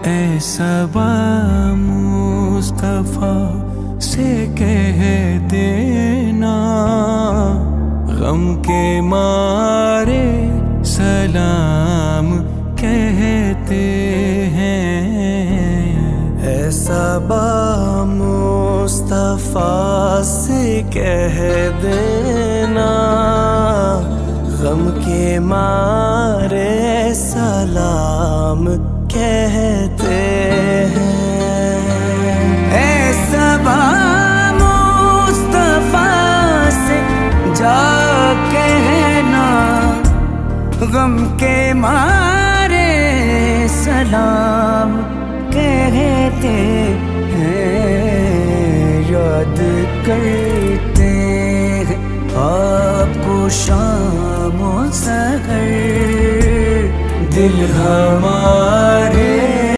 اے صبا مصطفیٰ سے کہہ دینا، غم کے مارے سلام کہتے ہیں۔ اے صبا مصطفیٰ سے کہہ دینا، غم کے مارے سلام کہتے ہیں۔ اے صبا مصطفیٰ سے جا کہنا، غم کے مارے سلام کہتے ہیں۔ یاد کرتے ہیں آپ کو شام و سحر، دل ہمارا